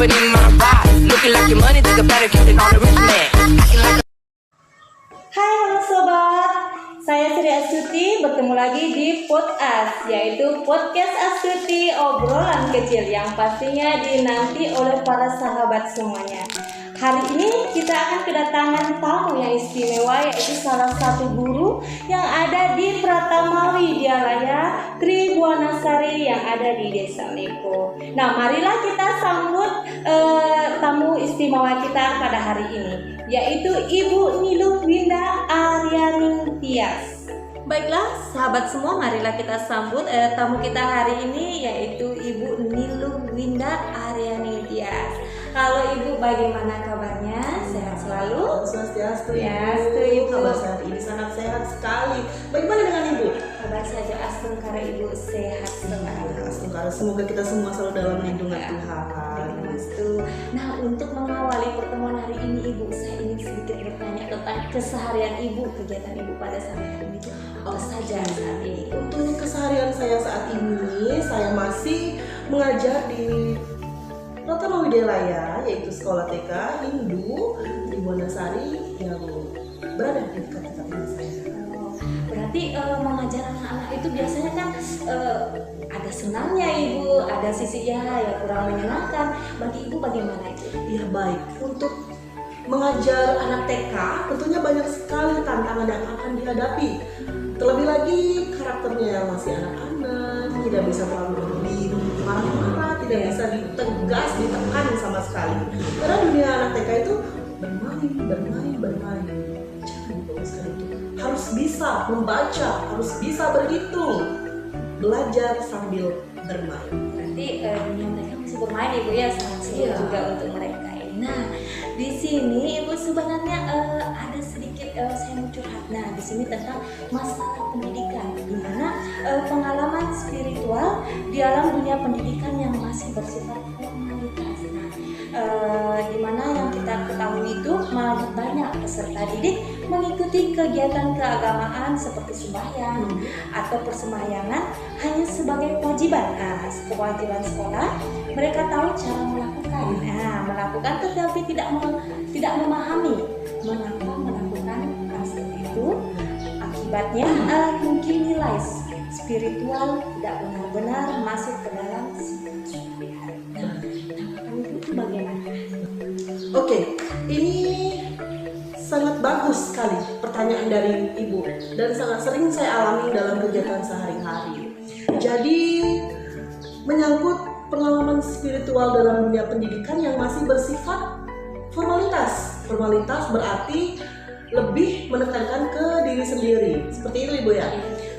jumping in my ride. Looking like your money, think I better keep it on the rich man. Acting like Hai halo sobat, saya Sri Astuti bertemu lagi di podcast, yaitu podcast Astuti obrolan kecil yang pastinya dinanti oleh para sahabat semuanya. Hari ini kita akan kedatangan tamu yang istimewa, yaitu salah satu guru yang ada di Pratama Widyalaya Tribuanasari yang ada di Desa Lipo. Nah, marilah kita sambut tamu istimewa kita pada hari ini, yaitu Ibu Niluh Winda Aryani Tias. Baiklah sahabat semua, marilah kita sambut tamu kita hari ini, yaitu Ibu Niluh Winda Aryani Tias. Halo Ibu, bagaimana kabarnya? Sehat selalu? Swastiastu, Ya, Ibu. Ibu. Kabar saat ini sangat sehat sekali. Bagaimana dengan Ibu? Kabar saja astungkara Ibu, sehat sekali. Astungkara, semoga kita semua selalu dalam lindungan Ya. Tuhan. Betul. Nah, untuk mengawali pertemuan hari ini Ibu, saya ingin sedikit bertanya tentang keseharian Ibu, kegiatan Ibu pada saat hari ini itu apa saja saat ini? Untuk keseharian saya saat ini, saya masih mengajar di Pratama Widyalaya, yaitu sekolah TK Hindu Tribuanasari yang berada di dekat-dekat rumah saya. Berarti mengajar anak-anak itu biasanya kan ada senangnya Ibu, ada sisi ya kurang menyenangkan. Bagi Ibu bagaimana itu? Ya baik, untuk mengajar anak TK tentunya banyak sekali tantangan yang akan dihadapi. Terlebih lagi karakternya yang masih anak-anak, tidak bisa terlalu marah-marah, tidak bisa ditegas, ditekan sama sekali. Karena dunia anak TK itu bermain. Jangan dibawaskan itu. Harus bisa membaca, harus bisa berhitung, belajar sambil bermain. Berarti dunia mereka masih bermain Ibu ya, sangat seru Iya. juga untuk mereka ini. Nah, di sini Ibu sebenarnya ada sedikit saya mau curhat. Nah, di sini tentang masalah pendidikan, di mana pengalaman spiritual di alam dunia pendidikan yang masih bersifat formalitas. Nah, di mana yang kita ketahui itu banyak peserta didik mengikuti kegiatan keagamaan seperti sembahyang atau persembahyangan hanya sebagai kewajiban. Nah, kewajiban sekolah, mereka tahu cara melakukan tetapi tidak memahami mengapa melakukan hal seperti itu. Akibatnya mungkin nilai spiritual tidak benar-benar masuk ke dalam sehari-hari. Nah, tanggapan itu bagaimana? Oke, ini sangat bagus sekali pertanyaan dari Ibu dan sangat sering saya alami dalam kegiatan sehari-hari. Jadi menyangkut pengalaman spiritual dalam dunia pendidikan yang masih bersifat formalitas. Formalitas berarti lebih menekankan ke diri sendiri. Seperti itu Ibu ya.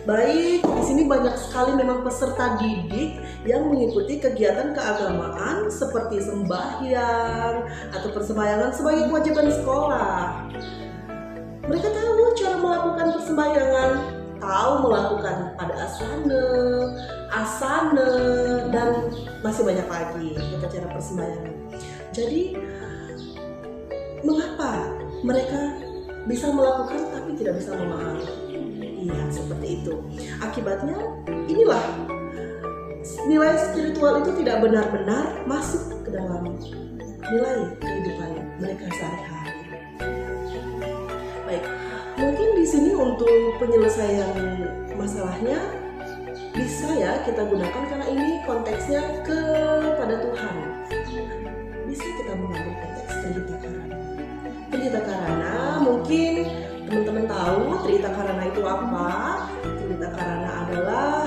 Baik, di sini banyak sekali memang peserta didik yang mengikuti kegiatan keagamaan seperti sembahyang atau persembahyangan sebagai kewajiban sekolah. Mereka tahu cara melakukan persembahyangan, tahu melakukan pada asana, dan masih banyak lagi tata cara persembahyangan. Jadi, mengapa mereka bisa melakukan tapi tidak bisa memahami? Iya, seperti itu. Akibatnya, inilah nilai spiritual itu tidak benar-benar masuk ke dalam nilai kehidupan mereka sehari-hari. Baik, mungkin di sini untuk penyelesaian masalahnya bisa ya kita gunakan karena ini konteksnya kepada Tuhan. Bisa kita mengambil konteks Trita Karana. Trita Karana mungkin teman-teman tahu Trita Karana itu apa? Trita Karana adalah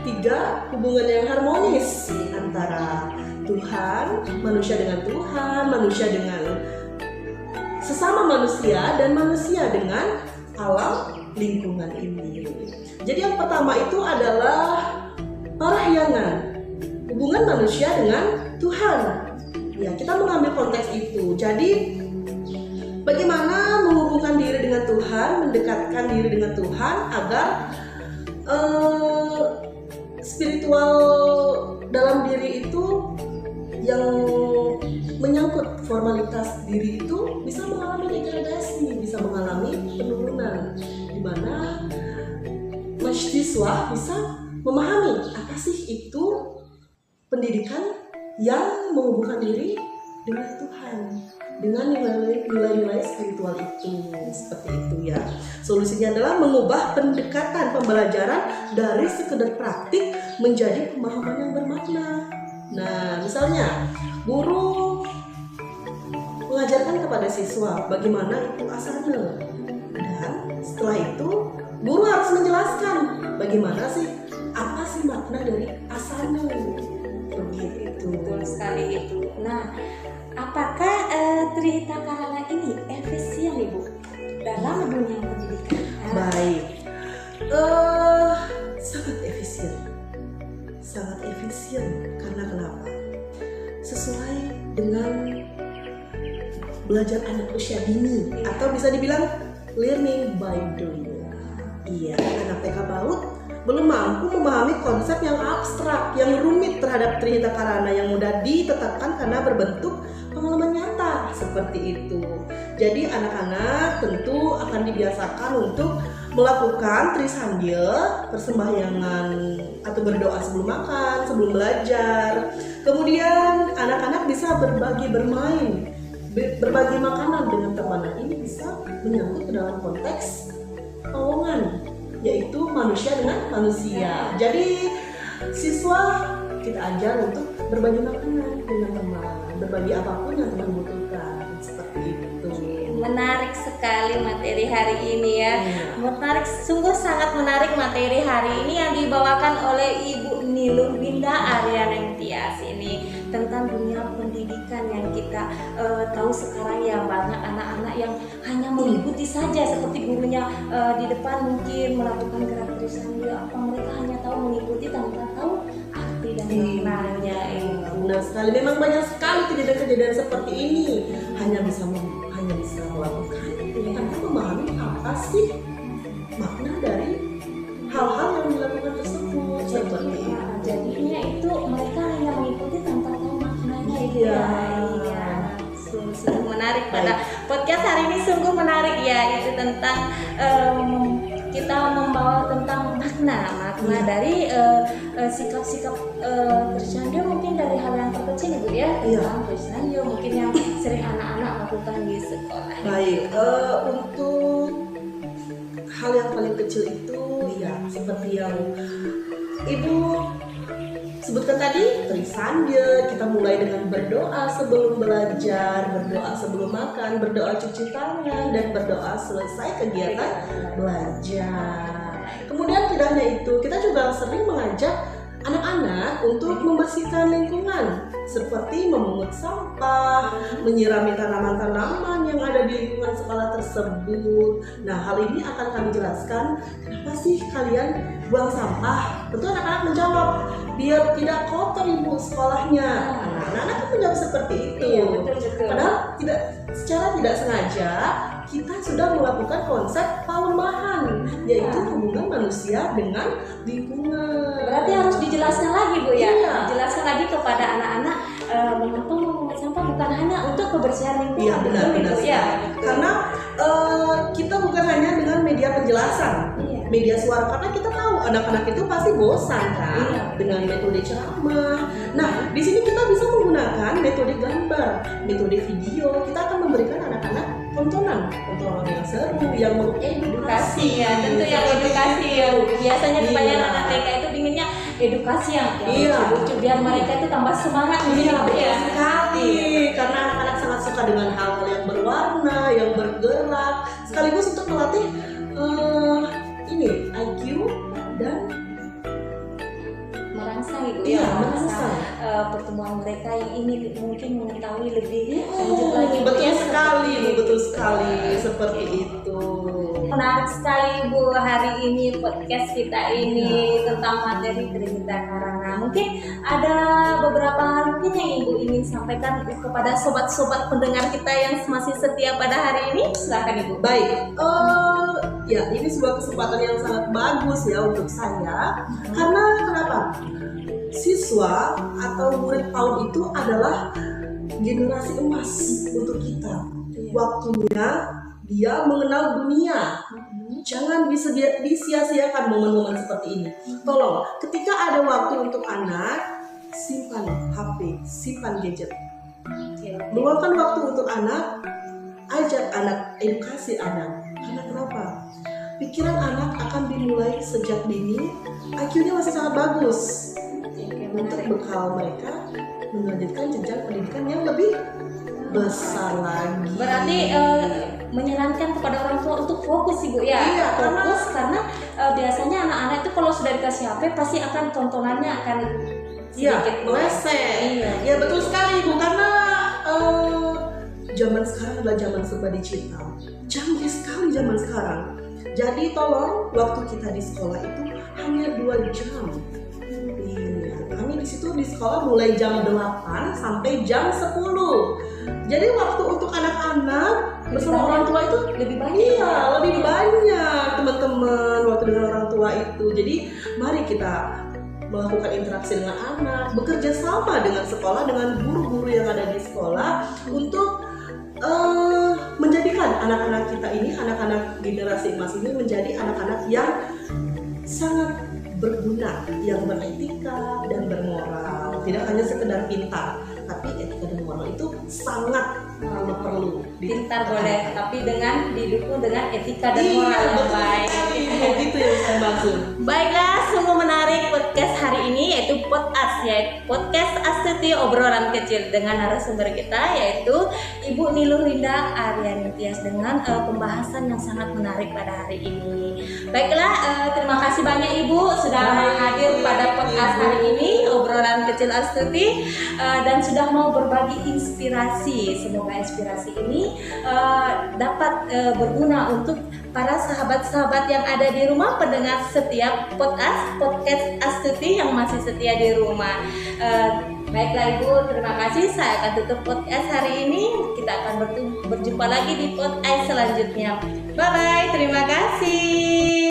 3 hubungan yang harmonis antara Tuhan, manusia dengan Tuhan, manusia dengan sesama manusia, dan manusia dengan alam lingkungan ini. Jadi yang pertama itu adalah parahyangan, hubungan manusia dengan Tuhan. Ya, kita mengambil konteks itu. Jadi bagaimana menghubungkan diri dengan Tuhan, mendekatkan diri dengan Tuhan agar spiritual dalam diri itu yang menyangkut formalitas diri itu bisa mengalami degradasi, bisa mengalami penurunan, di mana mahasiswa bisa memahami apa sih itu pendidikan yang menghubungkan diri dengan Tuhan, dengan nilai-nilai spiritual itu, seperti itu ya. Solusinya adalah mengubah pendekatan pembelajaran dari sekedar praktik menjadi pemahaman yang bermakna. Nah, misalnya guru mengajarkan kepada siswa bagaimana itu asana, dan setelah itu guru harus menjelaskan bagaimana sih, apa sih makna dari asana, begitu. Betul sekali itu. Nah, apakah Trihita Karana ini efisien Ibu dalam dunia pendidikan? Baik, sangat efisien, sangat efisien. Karena kenapa? Sesuai dengan belajar anak usia dini, atau bisa dibilang learning by doing. Iya, anak TK PAUD belum mampu memahami konsep yang abstrak, yang rumit terhadap Trihita Karana yang mudah ditetapkan karena berbentuk pengalaman nyata seperti itu. Jadi anak-anak tentu akan dibiasakan untuk melakukan trisandya, persembahyangan atau berdoa sebelum makan, sebelum belajar. Kemudian anak-anak bisa berbagi bermain, berbagi makanan dengan teman. Ini bisa menyangkut ke dalam konteks pelongan, yaitu manusia dengan manusia. Jadi siswa kita ajar untuk berbagi makanan dengan teman, berbagi apapun yang teman butuhkan, seperti itu. Menarik sekali materi hari ini ya. Menarik, sungguh sangat menarik materi hari ini yang dibawakan oleh Ibu Niluh Winda Aryana Tias ini tentang dunia pendidikan yang kita tahu sekarang ya, banyak anak-anak yang hanya mengikuti saja seperti gurunya di depan mungkin melakukan gerak trisandya, apa mereka hanya tahu mengikuti tanpa tahu arti dan maknanya. Benar sekali, memang banyak sekali kejadian-kejadian seperti ini, hanya bisa melakukan tanpa memahami apa sih makna dari hal-hal yang dilakukan tersebut. Jadinya itu mereka hanya mengikuti tanpa tahu maknanya itu ya. Iya. Sungguh menarik pada podcast hari ini, sungguh menarik ya, itu tentang kita membawa tentang makna dari sikap-sikap trisandya, mungkin dari hal yang terkecil Ibu ya, tentang trisandya mungkin yang sering anak-anak lakukan di sekolah. Baik, untuk hal yang paling kecil itu ya seperti yang Ibu sebutkan tadi, trisandya, kita mulai dengan berdoa sebelum belajar, berdoa sebelum makan, berdoa cuci tangan, dan berdoa selesai kegiatan belajar. Kemudian tidak hanya itu, kita juga sering mengajak anak-anak untuk membersihkan lingkungan, seperti memungut sampah, menyirami tanaman-tanaman yang ada di lingkungan sekolah tersebut. Nah, hal ini akan kami jelaskan, kenapa sih kalian buang sampah? Tentu anak-anak menjawab, biar tidak kotor Ibu sekolahnya. Nah, anak-anak kan menjawab seperti itu. Iya, betul. Padahal secara tidak sengaja kita sudah melakukan konsep pelemahan, yaitu hubungan manusia dengan lingkungan. Berarti harus dijelaskan lagi Bu ya, Iya. dijelaskan lagi kepada anak-anak mengapa memungut sampah bukan hanya untuk kebersihan lingkungan. Iya, benar ya. sekali. Karena kita bukan hanya dengan media penjelasan, media suara, karena kita tahu anak-anak itu pasti bosan kan dengan metode ceramah. Nah, di sini kita bisa menggunakan metode gambar, metode video. Kita akan memberikan anak-anak tontonan yang seru, yang mengedukasi ya, tentu yang edukasi ya. Biasanya kebanyakan anak TK itu inginnya edukasi yang lucu biar mereka itu tambah semangat sekali. Karena anak-anak sangat suka dengan hal-hal yang berwarna, yang bergerak, sekaligus untuk melatih IQ dan merangsang itu merangsang pertumbuhan mereka yang ini mungkin mengetahui lebih lanjut lagi. Betul sekali seperti itu. Menarik sekali Bu hari ini podcast kita ini tentang materi Trihita Karana. Mungkin ada beberapa hal mungkin yang Ibu ingin sampaikan kepada sobat-sobat pendengar kita yang masih setia pada hari ini. Silakan Ibu. Baik, ya ini sebuah kesempatan yang sangat bagus ya untuk saya. Karena kenapa? Siswa atau murid PAUD itu adalah generasi emas untuk kita. Waktunya dia mengenal dunia. Jangan disia-siakan momen-momen seperti ini. Tolong, ketika ada waktu untuk anak, simpan HP, simpan gadget. Oke. Luangkan waktu untuk anak, ajak anak, edukasi anak. Karena kenapa? Pikiran anak akan dimulai sejak dini, IQ-nya masih sangat bagus untuk bekal mereka melanjutkan jenjang pendidikan yang lebih besar lagi. Berarti menyarankan kepada orang tua untuk fokus Ibu ya. Iya, fokus karena biasanya anak-anak itu kalau sudah dikasih HP pasti akan tontonannya akan Iya, sedikit meleset. Iya. Ya betul sekali Bu, karena zaman sekarang adalah zaman serba digital. Canggih sekali zaman sekarang. Jadi tolong waktu kita di sekolah itu hanya 2 jam. Iya, kami di situ di sekolah mulai jam 8 sampai jam 10. Jadi waktu untuk anak-anak bersama orang tua itu lebih banyak. iya, lebih banyak teman-teman waktu dengan orang tua itu. Jadi mari kita melakukan interaksi dengan anak, bekerja sama dengan sekolah, dengan guru-guru yang ada di sekolah untuk menjadikan anak-anak kita ini, anak-anak generasi emas ini menjadi anak-anak yang sangat berguna, yang beretika dan bermoral. Tidak hanya sekedar pintar, tapi etika dan moral itu sangat perlu. Pintar boleh, tapi dengan didukung dengan etika dan Iya, moral yang betul baik. sekali. Itu yang saya maksud. Baiklah, sungguh menarik podcast hari ini yaitu podcast Astuti obrolan kecil dengan narasumber kita yaitu Ibu Niluh Linda Aryani Tias dengan pembahasan yang sangat menarik pada hari ini. Baiklah, terima kasih banyak Ibu sudah hadir pada podcast hari ini obrolan kecil Astuti dan sudah mau berbagi inspirasi. Semoga inspirasi ini dapat berguna untuk para sahabat-sahabat yang ada di rumah, pendengar setiap podcast Astuti yang masih setia di rumah. Baiklah Ibu, terima kasih. Saya akan tutup podcast hari ini. Kita akan berjumpa lagi di podcast selanjutnya. Bye bye, terima kasih.